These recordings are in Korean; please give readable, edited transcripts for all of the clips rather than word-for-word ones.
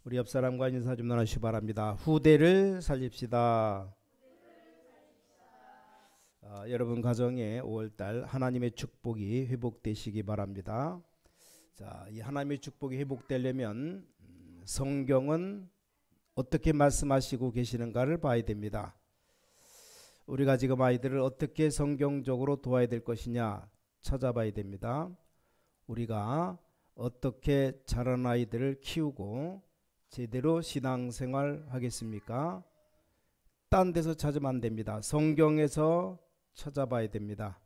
우리 옆 사람과 인사 좀 나누시기 바랍니다. 후대를 살립시다. 여러분 가정에 5월달 하나님의 축복이 회복되시기 바랍니다. 자, 이 하나님의 축복이 회복되려면 성경은 어떻게 말씀하시고 계시는가를 봐야 됩니다. 우리가 지금 아이들을 어떻게 성경적으로 도와야 될 것이냐 찾아봐야 됩니다. 우리가 어떻게 자란 아이들을 키우고 제대로 신앙생활 하겠습니까? 딴 데서 찾으면 안 됩니다. 성경에서 찾아봐야 됩니다.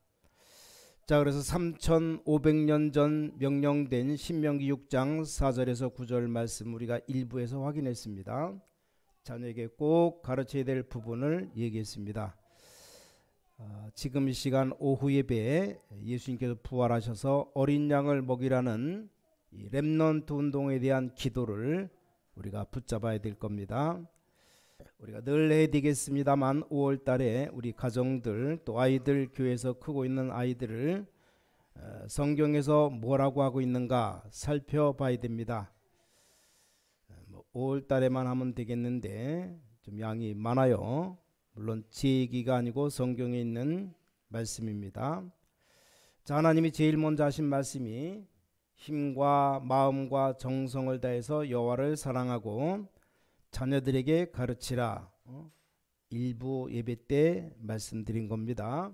자, 그래서 3500년 전 명령된 신명기 6장 4절에서 9절 말씀 우리가 일부에서 확인했습니다. 자녀에게 꼭 가르쳐야 될 부분을 얘기했습니다. 지금 이 시간 오후 예배에 예수님께서 부활하셔서 어린 양을 먹이라는 이 렘넌트 운동에 대한 기도를 우리가 붙잡아야 될 겁니다. 우리가 늘 해야 되겠습니다만 5월 달에 우리 가정들 또 아이들 교회에서 크고 있는 아이들을 성경에서 뭐라고 하고 있는가 살펴봐야 됩니다. 5월 달에만 하면 되겠는데 좀 양이 많아요. 물론 제 얘기가 아니고 성경에 있는 말씀입니다. 자, 하나님이 제일 먼저 하신 말씀이 힘과 마음과 정성을 다해서 여호와를 사랑하고 자녀들에게 가르치라. 일부 예배 때 말씀드린 겁니다.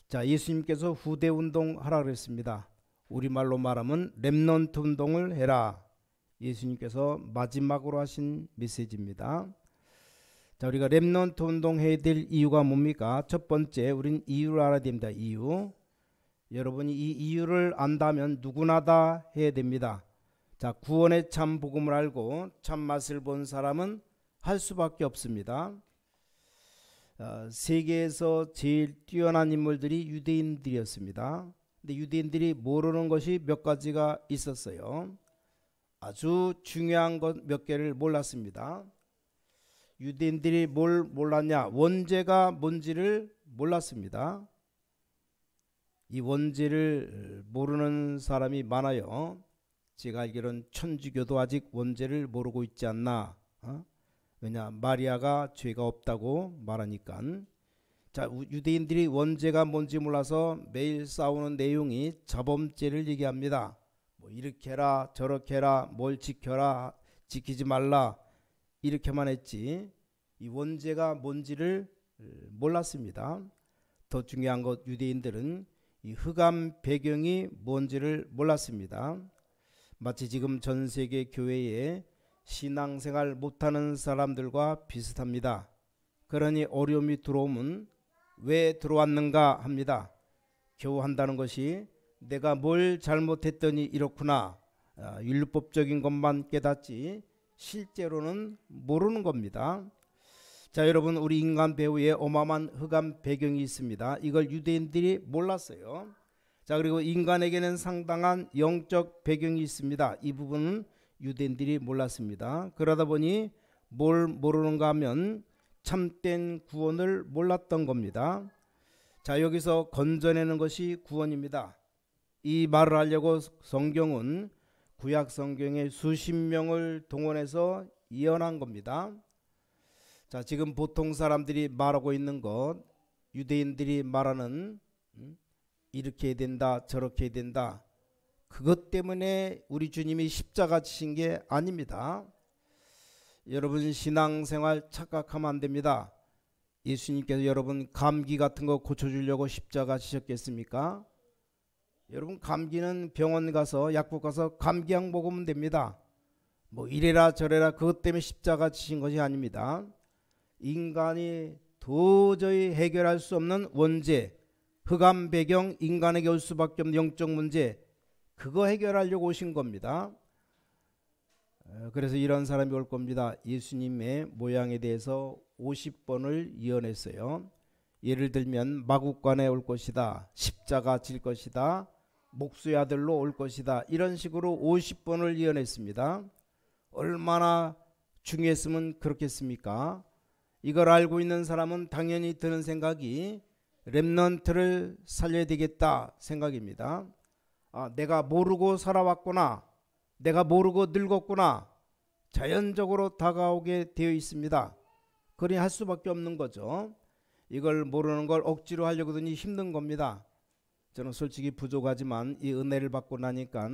자, 예수님께서 후대 운동 하라 그랬습니다. 우리말로 말하면 렘넌트 운동을 해라. 예수님께서 마지막으로 하신 메시지입니다. 자, 우리가 렘넌트 운동 해야 될 이유가 뭡니까? 첫 번째, 우린 이유를 알아야 됩니다. 이유. 여러분이 이 이유를 안다면 누구나 다 해야 됩니다. 자, 구원의 참 복음을 알고 참 맛을 본 사람은 할 수밖에 없습니다. 세계에서 제일 뛰어난 인물들이 유대인들이었습니다. 근데 유대인들이 모르는 것이 몇 가지가 있었어요. 아주 중요한 것 몇 개를 몰랐습니다. 유대인들이 뭘 몰랐냐? 원죄가 뭔지를 몰랐습니다. 이 원죄를 모르는 사람이 많아요. 제가 알기로는 천주교도 아직 원죄를 모르고 있지 않나. 왜냐, 마리아가 죄가 없다고 말하니까. 자, 유대인들이 원죄가 뭔지 몰라서 매일 싸우는 내용이 자범죄를 얘기합니다. 뭐 이렇게 해라 저렇게 해라 뭘 지켜라 지키지 말라 이렇게만 했지 이 원죄가 뭔지를 몰랐습니다. 더 중요한 것, 유대인들은 이 흑암 배경이 뭔지를 몰랐습니다. 마치 지금 전 세계 교회에 신앙생활 못하는 사람들과 비슷합니다. 그러니 어려움이 들어오면 왜 들어왔는가 합니다. 겨우 한다는 것이 내가 뭘 잘못했더니 이렇구나, 율법적인 것만 깨닫지 실제로는 모르는 겁니다. 자, 여러분, 우리 인간 배후에 어마어마한 흑암 배경이 있습니다. 이걸 유대인들이 몰랐어요. 자, 그리고 인간에게는 상당한 영적 배경이 있습니다. 이 부분은 유대인들이 몰랐습니다. 그러다 보니 뭘 모르는가 하면 참된 구원을 몰랐던 겁니다. 자, 여기서 건져내는 것이 구원입니다. 이 말을 하려고 성경은 구약 성경에 수십 명을 동원해서 예언한 겁니다. 자, 지금 보통 사람들이 말하고 있는 것, 유대인들이 말하는 이렇게 해야 된다 저렇게 해야 된다, 그것 때문에 우리 주님이 십자가 지신 게 아닙니다. 여러분, 신앙생활 착각하면 안 됩니다. 예수님께서 여러분 감기 같은 거 고쳐주려고 십자가 지셨겠습니까? 여러분, 감기는 병원 가서 약국 가서 감기약 먹으면 됩니다. 뭐 이래라 저래라 그것 때문에 십자가 지신 것이 아닙니다. 인간이 도저히 해결할 수 없는 원죄, 흑암 배경, 인간에게 올 수밖에 없는 영적 문제, 그거 해결하려고 오신 겁니다. 그래서 이런 사람이 올 겁니다. 예수님의 모양에 대해서 50번을 예언했어요. 예를 들면 마국간에 올 것이다, 십자가 질 것이다, 목수의 아들로 올 것이다, 이런 식으로 50번을 예언했습니다. 얼마나 중요했으면 그렇겠습니까? 이걸 알고 있는 사람은 당연히 드는 생각이 렘넌트를 살려야 되겠다 생각입니다. 내가 모르고 살아왔구나, 내가 모르고 늙었구나, 자연적으로 다가오게 되어 있습니다. 그러니 할 수밖에 없는 거죠. 이걸 모르는 걸 억지로 하려고 하더니 힘든 겁니다. 저는 솔직히 부족하지만 이 은혜를 받고 나니까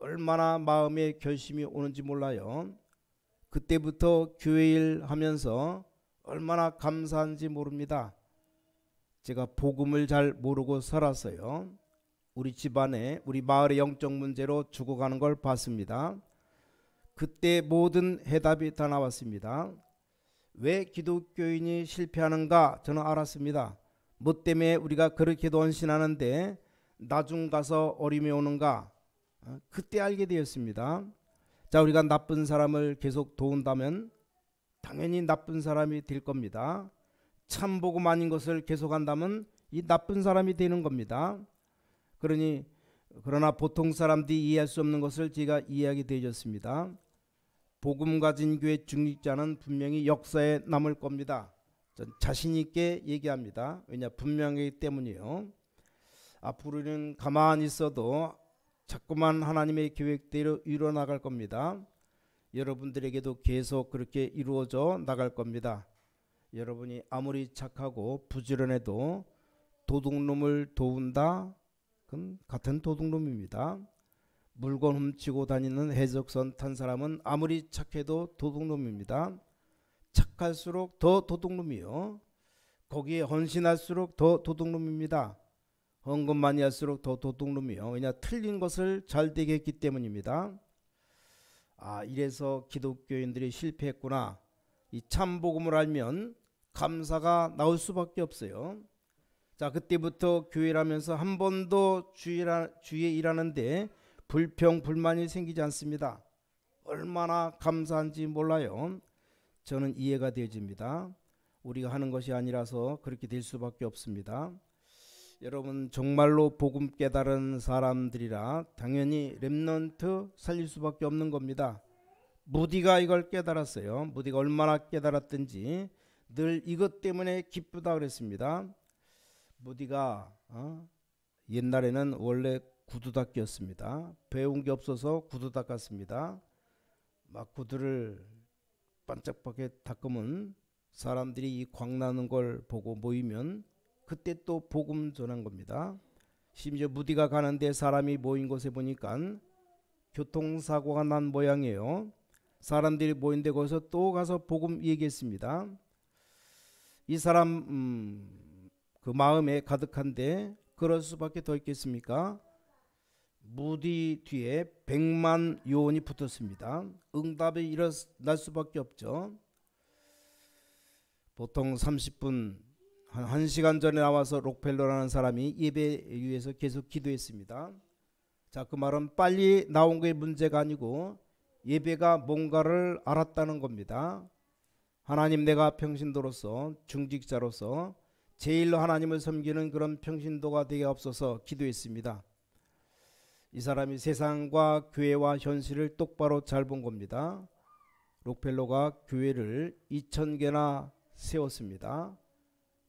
얼마나 마음에 결심이 오는지 몰라요. 그때부터 교회 일 하면서 얼마나 감사한지 모릅니다. 제가 복음을 잘 모르고 살았어요. 우리 집안에 우리 마을의 영적 문제로 죽어가는 걸 봤습니다. 그때 모든 해답이 다 나왔습니다. 왜 기독교인이 실패하는가 저는 알았습니다. 뭐 때문에 우리가 그렇게도 헌신하는데 나중 가서 어림이 오는가 그때 알게 되었습니다. 자, 우리가 나쁜 사람을 계속 도운다면 당연히 나쁜 사람이 될 겁니다. 참 복음 아닌 것을 계속한다면 이 나쁜 사람이 되는 겁니다. 그러나 보통 사람들이 이해할 수 없는 것을 제가 이해하게 되어졌습니다. 복음 가진 교회 중직자는 분명히 역사에 남을 겁니다. 전 자신 있게 얘기합니다. 왜냐, 분명하기 때문이요. 앞으로는 가만히 있어도 자꾸만 하나님의 계획대로 이루어 나갈 겁니다. 여러분들에게도 계속 그렇게 이루어져 나갈 겁니다. 여러분이 아무리 착하고 부지런해도 도둑놈을 도운다? 그럼 같은 도둑놈입니다. 물건 훔치고 다니는 해적선 탄 사람은 아무리 착해도 도둑놈입니다. 착할수록 더 도둑놈이요. 거기에 헌신할수록 더 도둑놈입니다. 헌금 많이 할수록 더 도둑놈이요. 왜냐, 틀린 것을 잘 되게 했기 때문입니다. 이래서 기독교인들이 실패했구나. 이 참복음을 알면 감사가 나올 수밖에 없어요. 자, 그때부터 교회를 하면서 한 번도 주에 일하는데 불평 불만이 생기지 않습니다. 얼마나 감사한지 몰라요. 저는 이해가 되어집니다. 우리가 하는 것이 아니라서 그렇게 될 수밖에 없습니다. 여러분, 정말로 복음 깨달은 사람들이라 당연히 렘넌트 살릴 수밖에 없는 겁니다. 무디가 이걸 깨달았어요. 무디가 얼마나 깨달았든지 늘 이것 때문에 기쁘다 그랬습니다. 무디가 옛날에는 원래 구두 닦기였습니다. 배운 게 없어서 구두 닦았습니다. 막 구두를 반짝하게 닦으면 사람들이 이 광나는 걸 보고 모이면 그때 또 복음 전한 겁니다. 심지어 무디가 가는데 사람이 모인 곳에 보니까 교통사고가 난 모양이에요. 사람들이 모인 데 거기서 또 가서 복음 얘기했습니다. 이 사람 그 마음에 가득한데 그럴 수밖에 더 있겠습니까? 무디 뒤에 100만 요원이 붙었습니다. 응답이 일어날 수밖에 없죠. 보통 30분 한 1시간 전에 나와서 록펠러라는 사람이 예배 위에서 계속 기도했습니다. 자, 그 말은 빨리 나온 게 문제가 아니고 예배가 뭔가를 알았다는 겁니다. 하나님, 내가 평신도로서 중직자로서 제일로 하나님을 섬기는 그런 평신도가 되게 없어서 기도했습니다. 이 사람이 세상과 교회와 현실을 똑바로 잘 본 겁니다. 록펠러가 교회를 2000개나 세웠습니다.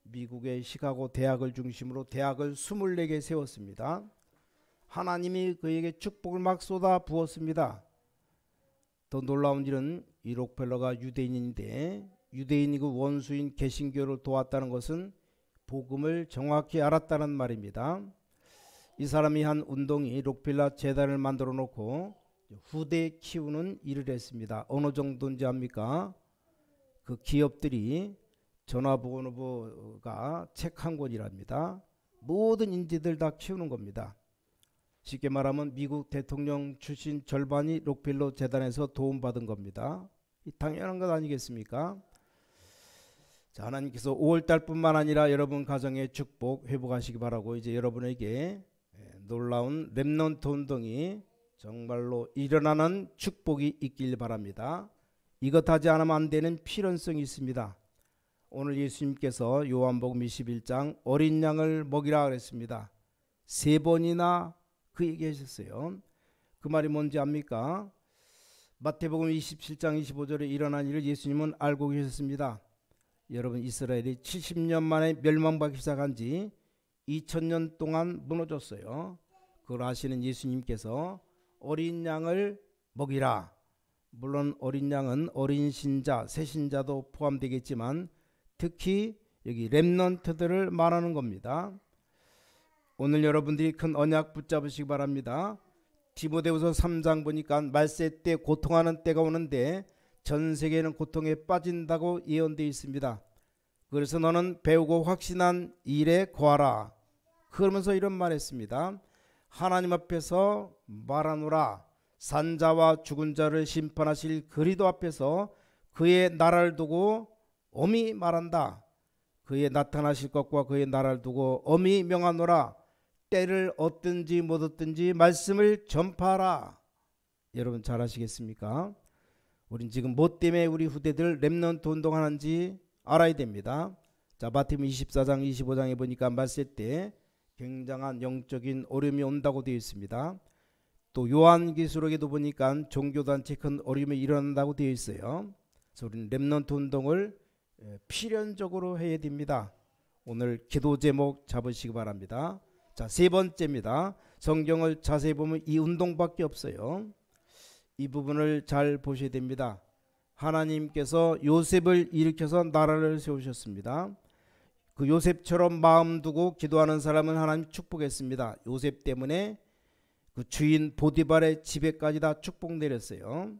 미국의 시카고 대학을 중심으로 대학을 24개 세웠습니다. 하나님이 그에게 축복을 막 쏟아 부었습니다. 더 놀라운 일은 이 록펠러가 유대인인데 유대인이고 원수인 개신교를 도왔다는 것은 복음을 정확히 알았다는 말입니다. 이 사람이 한 운동이 록펠러 재단을 만들어 놓고 후대 키우는 일을 했습니다. 어느 정도인지 압니까? 그 기업들이 전화번호가 책 한 권이랍니다. 모든 인재들 다 키우는 겁니다. 쉽게 말하면 미국 대통령 출신 절반이 록펠러 재단에서 도움받은 겁니다. 당연한 것 아니겠습니까? 자, 하나님께서 5월달뿐만 아니라 여러분 가정의 축복 회복하시기 바라고, 이제 여러분에게 놀라운 렘넌트 운동이 정말로 일어나는 축복이 있길 바랍니다. 이것 하지 않으면 안 되는 필연성이 있습니다. 오늘 예수님께서 요한복음 21장 어린 양을 먹이라 그랬습니다. 3번이나 그 얘기하셨어요. 그 말이 뭔지 압니까? 마태복음 27장 25절에 일어난 일을 예수님은 알고 계셨습니다. 여러분, 이스라엘이 70년 만에 멸망받기 시작한 지 2000년 동안 무너졌어요. 그걸 아시는 예수님께서 어린 양을 먹이라, 물론 어린 양은 어린 신자, 새 신자도 포함되겠지만 특히 여기 렘넌트들을 말하는 겁니다. 오늘 여러분들이 큰 언약 붙잡으시기 바랍니다. 디모데후서 3장 보니까 말세 때 고통하는 때가 오는데 전 세계는 고통에 빠진다고 예언되어 있습니다. 그래서 너는 배우고 확신한 일에 거하라. 그러면서 이런 말했습니다. 하나님 앞에서 말하노라. 산자와 죽은 자를 심판하실 그리스도 앞에서 그의 나라를 두고 엄히 말한다. 그의 나타나실 것과 그의 나라를 두고 엄히 명하노라. 때를 얻든지 못 얻든지 말씀을 전파하라. 여러분 잘 아시겠습니까? 우린 지금 뭐 때문에 우리 후대들 렘넌트 운동하는지 알아야 됩니다. 자, 마태복음 24장 25장에 보니까 말세 때 굉장한 영적인 어려움이 온다고 되어 있습니다. 또 요한계시록에도 보니까 종교단체 큰 어려움이 일어난다고 되어 있어요. 그래서 우리는 렘넌트 운동을 필연적으로 해야 됩니다. 오늘 기도 제목 잡으시기 바랍니다. 자, 세 번째입니다. 성경을 자세히 보면 이 운동밖에 없어요. 이 부분을 잘 보셔야 됩니다. 하나님께서 요셉을 일으켜서 나라를 세우셨습니다. 그 요셉처럼 마음 두고 기도하는 사람은 하나님 축복했습니다. 요셉 때문에 그 주인 보디발의 집에까지 다 축복 내렸어요.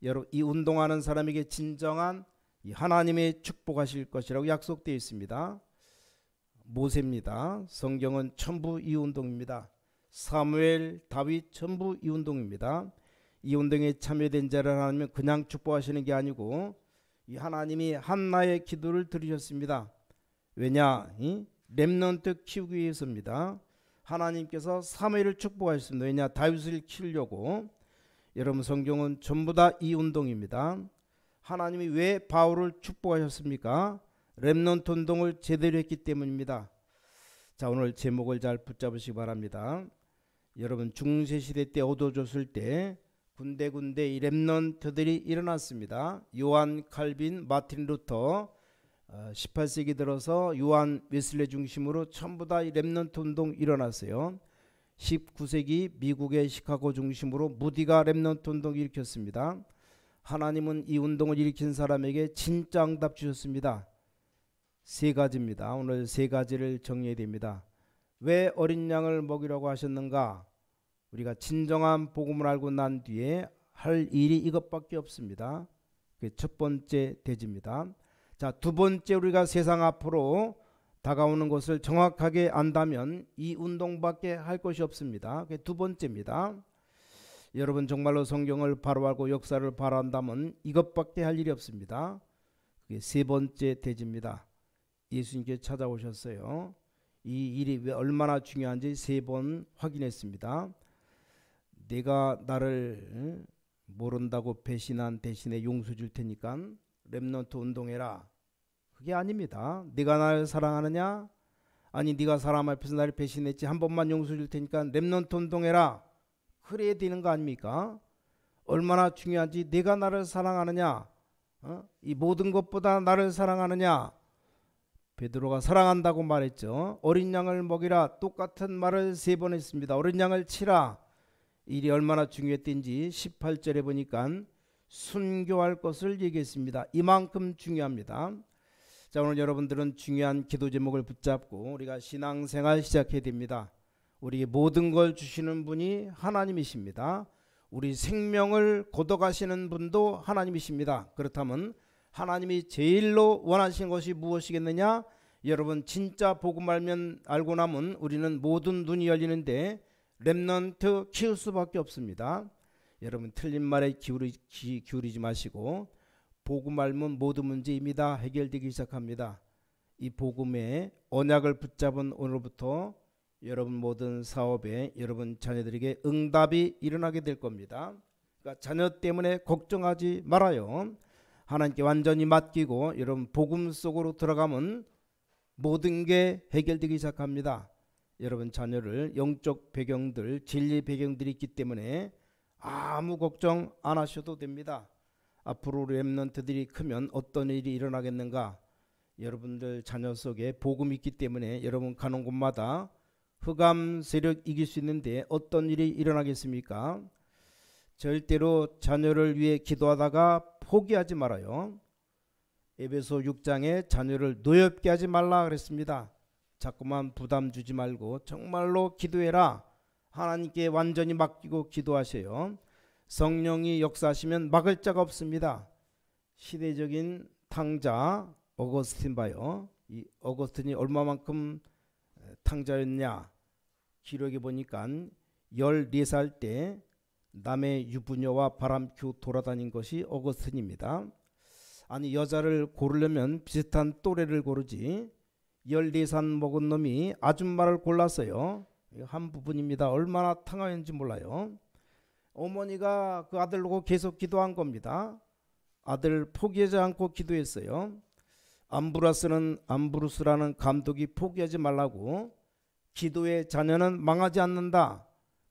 여러분, 이 운동하는 사람에게 진정한 이 하나님의 축복하실 것이라고 약속되어 있습니다. 모세입니다. 성경은 전부 이 운동입니다. 사무엘, 다윗 전부 이 운동입니다. 이 운동에 참여된 자를 하나님은 그냥 축복하시는 게 아니고 이 하나님이 한나의 기도를 들으셨습니다. 왜냐? 렘넌트 키우기 위해서입니다. 하나님께서 사무엘을 축복하셨습니다. 왜냐? 다윗을 키우려고. 여러분, 성경은 전부 다 이 운동입니다. 하나님이 왜 바울을 축복하셨습니까? 렘넌트 운동을 제대로 했기 때문입니다. 자, 오늘 제목을 잘 붙잡으시기 바랍니다. 여러분, 중세시대 때 얻어졌을 때 군데군데 이 렘넌트들이 일어났습니다. 요한 칼빈, 마틴 루터, 18세기 들어서 요한 웨슬레 중심으로 전부 다 이 렘넌트 운동 일어났어요. 19세기 미국의 시카고 중심으로 무디가 렘넌트 운동 일으켰습니다. 하나님은 이 운동을 일으킨 사람에게 진짜 응답 주셨습니다. 세 가지입니다. 오늘 세 가지를 정리해야 됩니다. 왜 어린 양을 먹이라고 하셨는가? 우리가 진정한 복음을 알고 난 뒤에 할 일이 이것밖에 없습니다. 그게 첫 번째 대지입니다. 자, 두 번째, 우리가 세상 앞으로 다가오는 것을 정확하게 안다면 이 운동밖에 할 것이 없습니다. 그게 두 번째입니다. 여러분, 정말로 성경을 바로 알고 역사를 바로 안다면 이것밖에 할 일이 없습니다. 그게 세 번째 대지입니다. 예수님께 찾아오셨어요. 이 일이 왜 얼마나 중요한지 세 번 확인했습니다. 내가 나를 모른다고 배신한 대신에 용서 줄 테니까 렘넌트 운동해라. 그게 아닙니다. 네가 나를 사랑하느냐? 아니, 네가 사람 앞에서 나를 배신했지. 한 번만 용서 줄 테니까 렘넌트 운동해라. 그래야 되는 거 아닙니까? 얼마나 중요한지. 내가 나를 사랑하느냐? 이 모든 것보다 나를 사랑하느냐? 베드로가 사랑한다고 말했죠. 어린 양을 먹이라. 똑같은 말을 세 번 했습니다. 어린 양을 치라. 일이 얼마나 중요했던지 18절에 보니까 순교할 것을 얘기했습니다. 이만큼 중요합니다. 자, 오늘 여러분들은 중요한 기도 제목을 붙잡고 우리가 신앙생활 시작해야 됩니다. 우리에게 모든 걸 주시는 분이 하나님이십니다. 우리 생명을 거둬가시는 분도 하나님이십니다. 그렇다면 하나님이 제일로 원하시는 것이 무엇이겠느냐? 여러분, 진짜 복음 알고 나면 우리는 모든 눈이 열리는데 렘넌트 키울 수밖에 없습니다. 여러분, 틀린 말에 기울이지 마시고 복음 알면 모든 문제입니다. 해결되기 시작합니다. 이 복음의 언약을 붙잡은 오늘부터 여러분 모든 사업에 여러분 자녀들에게 응답이 일어나게 될 겁니다. 그러니까 자녀 때문에 걱정하지 말아요. 하나님께 완전히 맡기고 여러분 복음 속으로 들어가면 모든 게 해결되기 시작합니다. 여러분 자녀를 영적 배경들, 진리 배경들이 있기 때문에 아무 걱정 안 하셔도 됩니다. 앞으로 렘넌트들이 크면 어떤 일이 일어나겠는가? 여러분들 자녀 속에 복음이 있기 때문에 여러분 가는 곳마다 흑암 세력 이길 수 있는데 어떤 일이 일어나겠습니까? 절대로 자녀를 위해 기도하다가 포기하지 말아요. 에베소 6장에 자녀를 노엽게 하지 말라 그랬습니다. 자꾸만 부담 주지 말고 정말로 기도해라. 하나님께 완전히 맡기고 기도하세요. 성령이 역사하시면 막을 자가 없습니다. 시대적인 탕자 어거스틴 봐요. 이 어거스틴이 얼마만큼 탕자였냐. 기록에 보니까 14살 때 남의 유부녀와 바람피우 돌아다닌 것이 어거스틴입니다. 아니 여자를 고르려면 비슷한 또래를 고르지 14살 먹은 놈이 아줌마를 골랐어요. 한 부분입니다. 얼마나 탕하였는지 몰라요. 어머니가 그 아들 보고 계속 기도한 겁니다. 아들 포기하지 않고 기도했어요. 암브루스라는 감독이 포기하지 말라고 기도의 자녀는 망하지 않는다.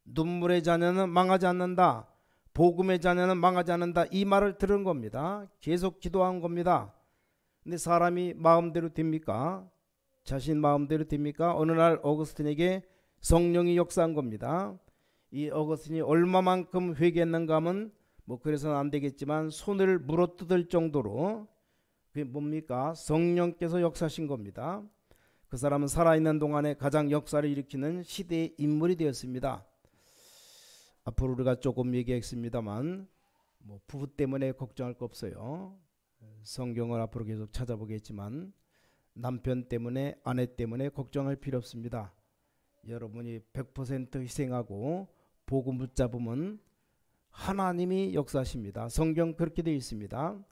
눈물의 자녀는 망하지 않는다. 복음의 자녀는 망하지 않는다. 이 말을 들은 겁니다. 계속 기도한 겁니다. 근데 사람이 마음대로 됩니까? 자신 마음대로 됩니까? 어느 날 어거스틴에게 성령이 역사한 겁니다. 이 어거스틴이 얼마만큼 회개했는가 하면 뭐 그래서는 안 되겠지만 손을 물어뜯을 정도로 그게 뭡니까? 성령께서 역사하신 겁니다. 그 사람은 살아있는 동안에 가장 역사를 일으키는 시대의 인물이 되었습니다. 앞으로 우리가 조금 얘기했습니다만 뭐 부부 때문에 걱정할 거 없어요. 성경을 앞으로 계속 찾아보겠지만 남편 때문에 아내 때문에 걱정할 필요 없습니다. 여러분이 100% 희생하고 복음 붙잡으면 하나님이 역사하십니다. 성경 그렇게 되어 있습니다.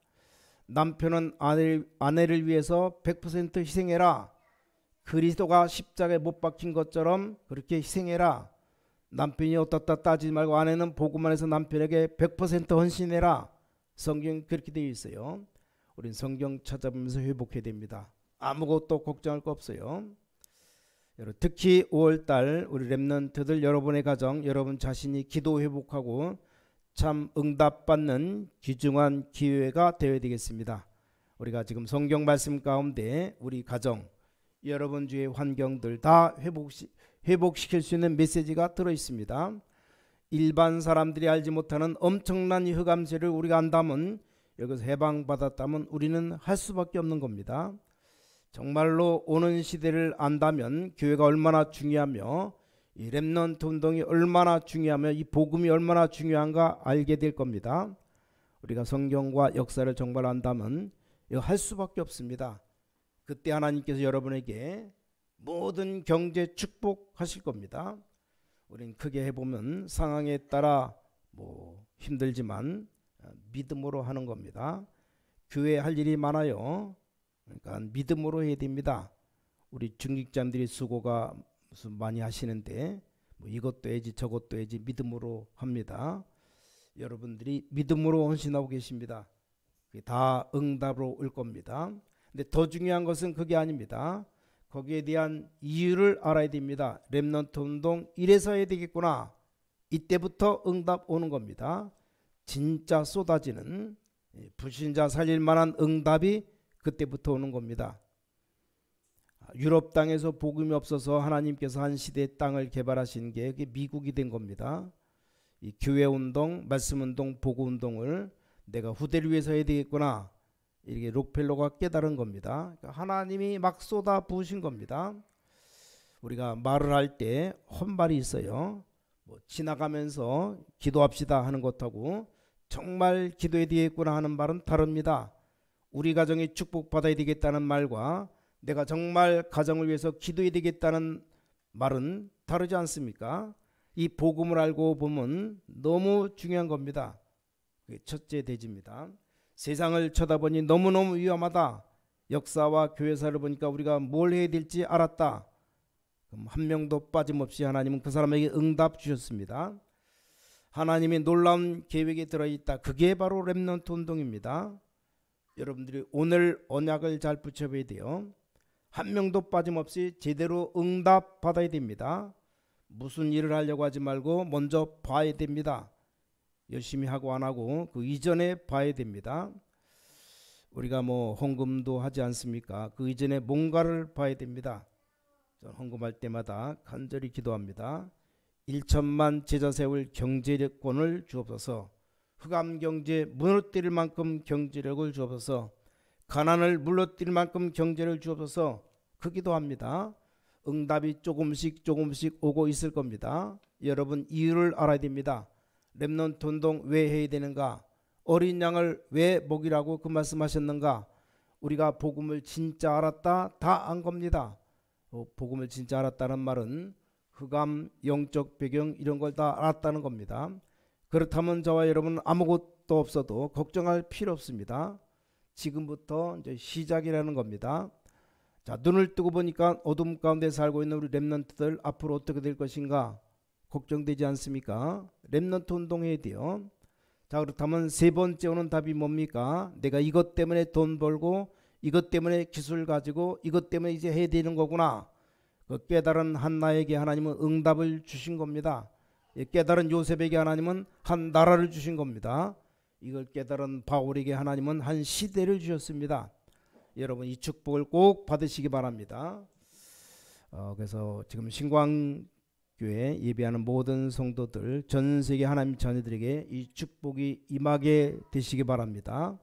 남편은 아내를 위해서 100% 희생해라. 그리스도가 십자가에 못 박힌 것처럼 그렇게 희생해라. 남편이 어떻다 따지지 말고 아내는 복음 안에서 남편에게 100% 헌신해라. 성경 그렇게 되어 있어요. 우린 성경 찾아보면서 회복해야 됩니다. 아무것도 걱정할 거 없어요. 특히 5월달 우리 렘넌트들 여러분의 가정 여러분 자신이 기도 회복하고 참 응답받는 귀중한 기회가 되어야 되겠습니다. 우리가 지금 성경 말씀 가운데 우리 가정 여러분 주의 환경들 다 회복시킬 수 있는 메시지가 들어있습니다. 일반 사람들이 알지 못하는 엄청난 흑암세를 우리가 안다면 여기서 해방받았다면 우리는 할 수밖에 없는 겁니다. 정말로 오는 시대를 안다면 교회가 얼마나 중요하며 이 렘넌트 운동이 얼마나 중요하며 이 복음이 얼마나 중요한가 알게 될 겁니다. 우리가 성경과 역사를 정말 안다면 이거 할 수밖에 없습니다. 그때 하나님께서 여러분에게 모든 경제 축복하실 겁니다. 우린 크게 해보면 상황에 따라 뭐 힘들지만 믿음으로 하는 겁니다. 교회 할 일이 많아요. 그러니까 믿음으로 해야 됩니다. 우리 중직자들이 수고가 무슨 많이 하시는데 뭐 이것도 해야지 저것도 해야지 믿음으로 합니다. 여러분들이 믿음으로 헌신하고 계십니다. 그게 다 응답으로 올 겁니다. 근데 더 중요한 것은 그게 아닙니다. 거기에 대한 이유를 알아야 됩니다. 렘넌트 운동 이래서 해야 되겠구나. 이때부터 응답 오는 겁니다. 진짜 쏟아지는 불신자 살릴 만한 응답이 그때부터 오는 겁니다. 유럽 땅에서 복음이 없어서 하나님께서 한 시대의 땅을 개발하신 게 그게 미국이 된 겁니다. 이 교회 운동, 말씀 운동, 복음 운동을 내가 후대를 위해서 해야 되겠구나. 이렇게 록펠러가 깨달은 겁니다. 그러니까 하나님이 막 쏟아 부으신 겁니다. 우리가 말을 할 때 헛말이 있어요. 뭐 지나가면서 기도합시다 하는 것하고 정말 기도해야 되겠구나 하는 말은 다릅니다. 우리 가정이 축복받아야 되겠다는 말과 내가 정말 가정을 위해서 기도해야 되겠다는 말은 다르지 않습니까? 이 복음을 알고 보면 너무 중요한 겁니다. 그게 첫째 대지입니다. 세상을 쳐다보니 너무너무 위험하다. 역사와 교회사를 보니까 우리가 뭘 해야 될지 알았다. 그럼 한 명도 빠짐없이 하나님은 그 사람에게 응답 주셨습니다. 하나님의 놀라운 계획이 들어있다. 그게 바로 렘넌트 운동입니다. 여러분들이 오늘 언약을 잘 붙여봐야 돼요. 한 명도 빠짐없이 제대로 응답 받아야 됩니다. 무슨 일을 하려고 하지 말고 먼저 봐야 됩니다. 열심히 하고 안 하고 그 이전에 봐야 됩니다. 우리가 뭐 헌금도 하지 않습니까? 그 이전에 뭔가를 봐야 됩니다. 헌금할 때마다 간절히 기도합니다. 1천만 제자 세울 경제력권을 주옵소서. 흑암 경제 무너뜨릴 만큼 경제력을 주옵소서. 가난을 물러뜨릴 만큼 경제를 주옵소서. 그 기도합니다. 응답이 조금씩 오고 있을 겁니다. 여러분 이유를 알아야 됩니다. 렘넌트 운동 왜 해야 되는가? 어린 양을 왜 먹이라고 그 말씀하셨는가? 우리가 복음을 진짜 알았다 다 안 겁니다. 복음을 진짜 알았다는 말은 흑암, 영적 배경 이런 걸 다 알았다는 겁니다. 그렇다면 저와 여러분 아무것도 없어도 걱정할 필요 없습니다. 지금부터 이제 시작이라는 겁니다. 자, 눈을 뜨고 보니까 어둠 가운데 살고 있는 우리 렘넌트들 앞으로 어떻게 될 것인가 걱정되지 않습니까? 렘넌트 운동해야 돼요. 자, 그렇다면 세 번째 오는 답이 뭡니까? 내가 이것 때문에 돈 벌고 이것 때문에 기술 가지고 이것 때문에 이제 해야 되는 거구나. 그 깨달은 한나에게 하나님은 응답을 주신 겁니다. 깨달은 요셉에게 하나님은 한 나라를 주신 겁니다. 이걸 깨달은 바울에게 하나님은 한 시대를 주셨습니다. 여러분 이 축복을 꼭 받으시기 바랍니다. 그래서 지금 신광교회 예배하는 모든 성도들 전 세계 하나님 자녀들에게 이 축복이 임하게 되시기 바랍니다.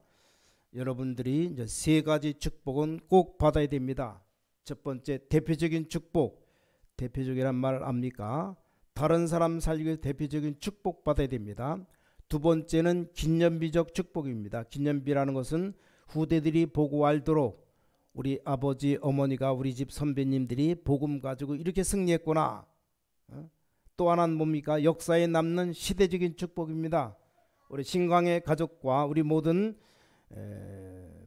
여러분들이 이제 세 가지 축복은 꼭 받아야 됩니다. 첫 번째 대표적인 축복. 대표적이란 말 압니까? 다른 사람 살리기 위해 대표적인 축복 받아야 됩니다. 두 번째는 기념비적 축복입니다. 기념비라는 것은 후대들이 보고 알도록 우리 아버지 어머니가 우리 집 선배님들이 복음 가지고 이렇게 승리했구나. 또 하나는 뭡니까? 역사에 남는 시대적인 축복입니다. 우리 신광의 가족과 우리 모든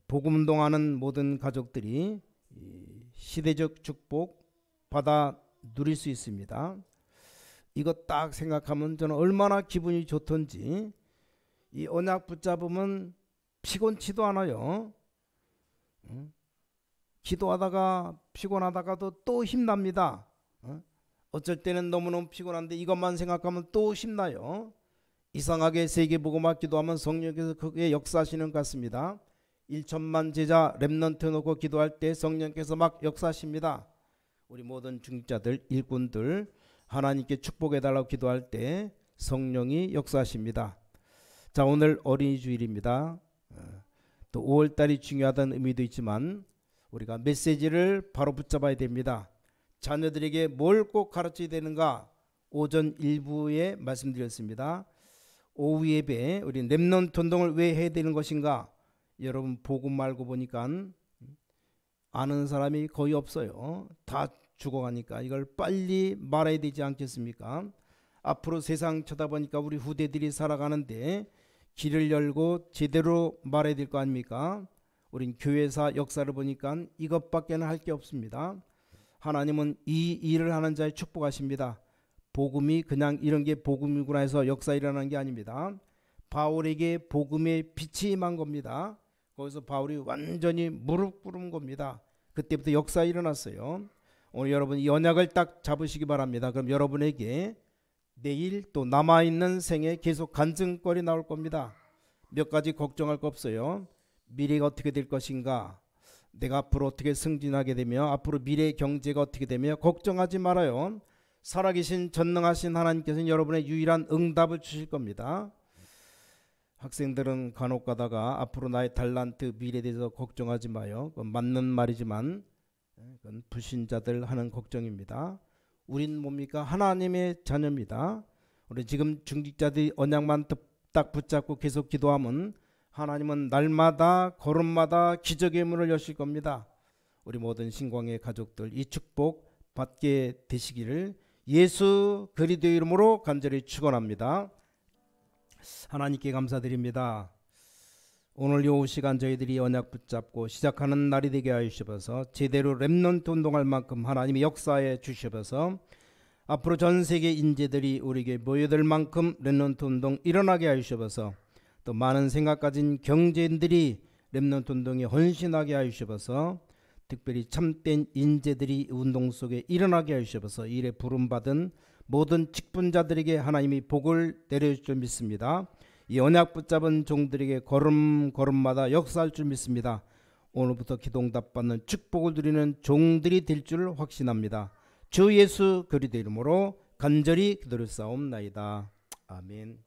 복음 운동하는 모든 가족들이 시대적 축복 받아 누릴 수 있습니다. 이거 딱 생각하면 저는 얼마나 기분이 좋던지. 이 언약 붙잡으면 피곤치도 않아요. 기도하다가 피곤하다가도 또 힘납니다. 어쩔 때는 너무너무 피곤한데 이것만 생각하면 또 힘나요. 이상하게 세계복음화 기도하면 성령께서 크게 역사하시는 것 같습니다. 1천만 제자 렘넌트 놓고 기도할 때 성령께서 막 역사하십니다. 우리 모든 중직자들 일꾼들 하나님께 축복해달라고 기도할 때 성령이 역사하십니다. 자, 오늘 어린이 주일입니다. 또 5월달이 중요하다는 의미도 있지만 우리가 메시지를 바로 붙잡아야 됩니다. 자녀들에게 뭘 꼭 가르쳐야 되는가? 오전 일부에 말씀드렸습니다. 오후 예배 우리 렘넌트 운동을 왜 해야 되는 것인가? 여러분 복음 알고 보니까 아는 사람이 거의 없어요. 다 죽어가니까 이걸 빨리 말해야 되지 않겠습니까? 앞으로 세상 쳐다보니까 우리 후대들이 살아가는데 길을 열고 제대로 말해야 될 거 아닙니까? 우린 교회사 역사를 보니까 이것밖에는 할 게 없습니다. 하나님은 이 일을 하는 자에 축복하십니다. 복음이 그냥 이런 게 복음이구나 해서 역사 일어나는 게 아닙니다. 바울에게 복음의 빛이 임한 겁니다. 거기서 바울이 완전히 무릎 꿇은 겁니다. 그때부터 역사 일어났어요. 오늘 여러분 이 언약을 딱 잡으시기 바랍니다. 그럼 여러분에게 내일 또 남아있는 생에 계속 간증거리 나올 겁니다. 몇 가지 걱정할 거 없어요. 미래가 어떻게 될 것인가? 내가 앞으로 어떻게 승진하게 되며 앞으로 미래 경제가 어떻게 되며 걱정하지 말아요. 살아계신 전능하신 하나님께서는 여러분의 유일한 응답을 주실 겁니다. 학생들은 간혹 가다가 앞으로 나의 달란트 미래에 대해서 걱정하지 마요. 그건 맞는 말이지만 그건 불신자들 하는 걱정입니다. 우린 뭡니까? 하나님의 자녀입니다. 우리 지금 중직자들이 언약만 딱 붙잡고 계속 기도하면 하나님은 날마다 걸음마다 기적의 문을 여실 겁니다. 우리 모든 신광의 가족들 이 축복 받게 되시기를 예수 그리스도 이름으로 간절히 축원합니다. 하나님께 감사드립니다. 오늘 요 시간 저희들이 언약 붙잡고 시작하는 날이 되게 하여 주셔서 제대로 렘넌트 운동할 만큼 하나님의 역사에 주셔서 앞으로 전 세계 인재들이 우리에게 모여들 만큼 렘넌트 운동 일어나게 하여 주셔서 또 많은 생각 가진 경제인들이 렘넌트 운동에 헌신하게 하여 주셔서 특별히 참된 인재들이 운동 속에 일어나게 하여 주셔서 일에 부름받은 모든 직분자들에게 하나님이 복을 내려줄 줄 믿습니다. 이 언약 붙잡은 종들에게 걸음마다 역사할 줄 믿습니다. 오늘부터 기도응답 받는 축복을 누리는 종들이 될 줄 확신합니다. 주 예수 그리스도 이름으로 간절히 기도를 싸움나이다. 아멘.